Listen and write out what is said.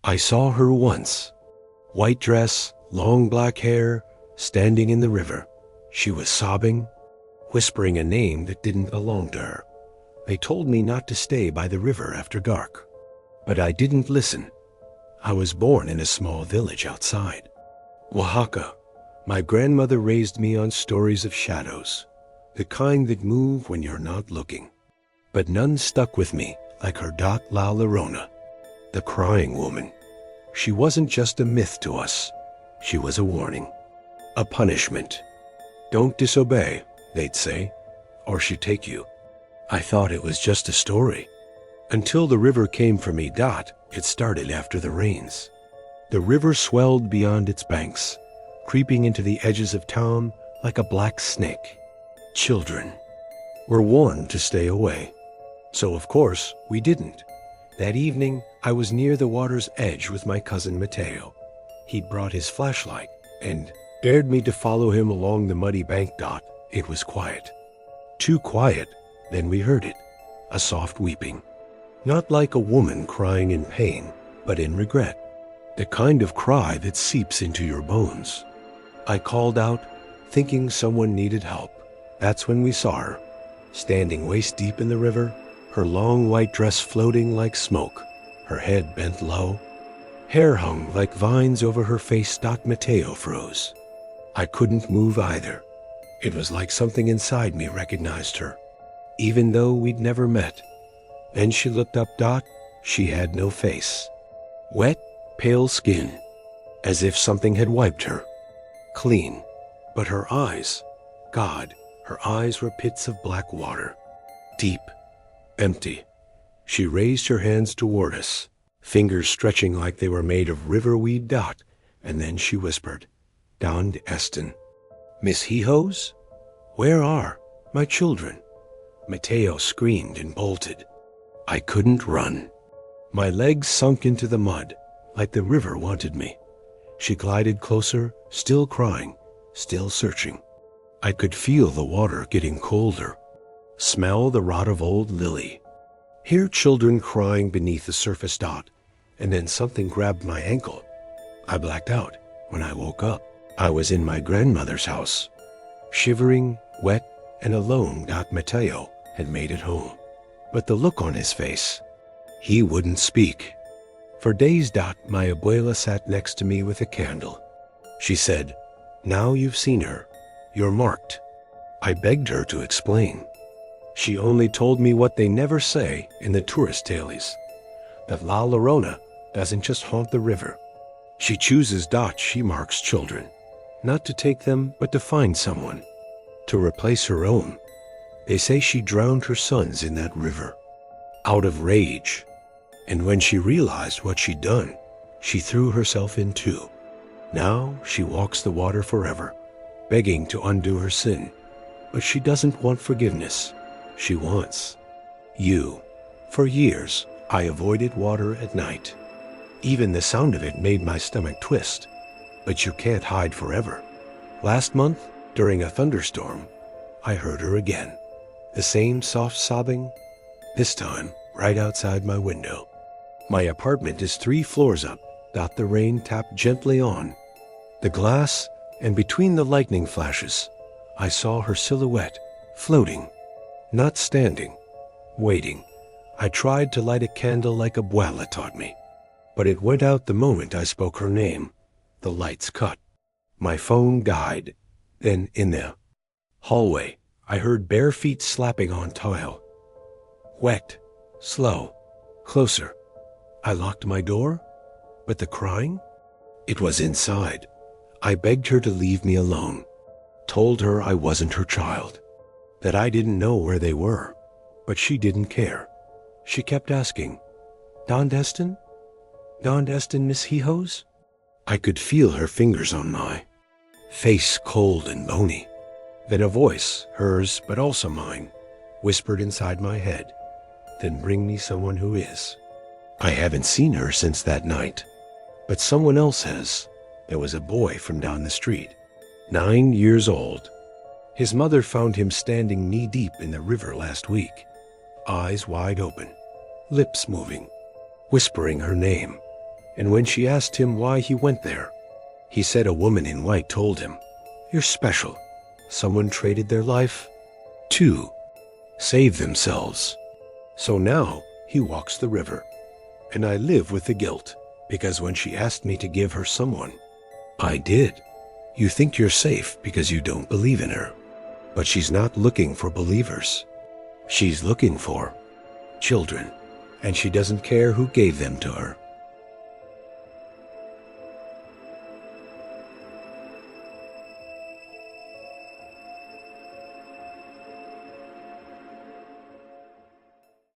I saw her once. White dress, long black hair, standing in the river. She was sobbing, whispering a name that didn't belong to her. They told me not to stay by the river after dark. But I didn't listen. I was born in a small village outside Oaxaca. My grandmother raised me on stories of shadows, the kind that move when you're not looking. But none stuck with me like her La Llorona, the crying woman. She wasn't just a myth to us. She was a warning, a punishment. Don't disobey, they'd say, or she'd take you. I thought it was just a story. Until the river came for me. It started after the rains. The river swelled beyond its banks, creeping into the edges of town like a black snake. Children were warned to stay away. So of course we didn't. That evening I was near the water's edge with my cousin Mateo. He'd brought his flashlight and dared me to follow him along the muddy bank. It was quiet. Too quiet. Then we heard it, a soft weeping. Not like a woman crying in pain, but in regret. The kind of cry that seeps into your bones. I called out, thinking someone needed help. That's when we saw her, standing waist deep in the river, her long white dress floating like smoke, her head bent low. Hair hung like vines over her face. Mateo froze. I couldn't move either. It was like something inside me recognized her, even though we'd never met. Then she looked up. She had no face. Wet, pale skin, as if something had wiped her clean. But her eyes, God, her eyes were pits of black water, deep, empty. She raised her hands toward us, fingers stretching like they were made of riverweed. And then she whispered, "Don Eston." "Miss Hijos? Where are my children?" Mateo screamed and bolted. I couldn't run. My legs sunk into the mud, like the river wanted me. She glided closer, still crying, still searching. I could feel the water getting colder, smell the rot of old lily, hear children crying beneath the surface. And then something grabbed my ankle. I blacked out. When I woke up, I was in my grandmother's house, shivering, wet, and alone. Mateo had made it home. But the look on his face, he wouldn't speak. For days. My abuela sat next to me with a candle. She said, "Now you've seen her, you're marked." I begged her to explain. She only told me what they never say in the tourist tales, that La Llorona doesn't just haunt the river. She chooses. She marks children, not to take them, but to find someone, to replace her own. They say she drowned her sons in that river, out of rage. And when she realized what she'd done, she threw herself in too. Now she walks the water forever, begging to undo her sin. But she doesn't want forgiveness. She wants you. For years, I avoided water at night. Even the sound of it made my stomach twist. But you can't hide forever. Last month, during a thunderstorm, I heard her again. The same soft sobbing, this time right outside my window. My apartment is 3 floors up. The rain tapped gently on the glass, and between the lightning flashes, I saw her silhouette floating, not standing, waiting. I tried to light a candle like abuela taught me, but it went out the moment I spoke her name. The lights cut. My phone died. Then in the hallway, I heard bare feet slapping on tile. Wet, slow, closer. I locked my door, but the crying? It was inside. I begged her to leave me alone, told her I wasn't her child, that I didn't know where they were, but she didn't care. She kept asking, "Don Eston? Don Eston, Miss Hijos?" I could feel her fingers on my face, cold and bony. Then a voice, hers but also mine, whispered inside my head, "Then bring me someone who is." I haven't seen her since that night, but someone else has. There was a boy from down the street, 9 years old. His mother found him standing knee-deep in the river last week, eyes wide open, lips moving, whispering her name. And when she asked him why he went there, he said a woman in white told him, "You're special. Someone traded their life to save themselves." So now he walks the river, and I live with the guilt, because when she asked me to give her someone, I did. You think you're safe because you don't believe in her, but she's not looking for believers. She's looking for children, and she doesn't care who gave them to her.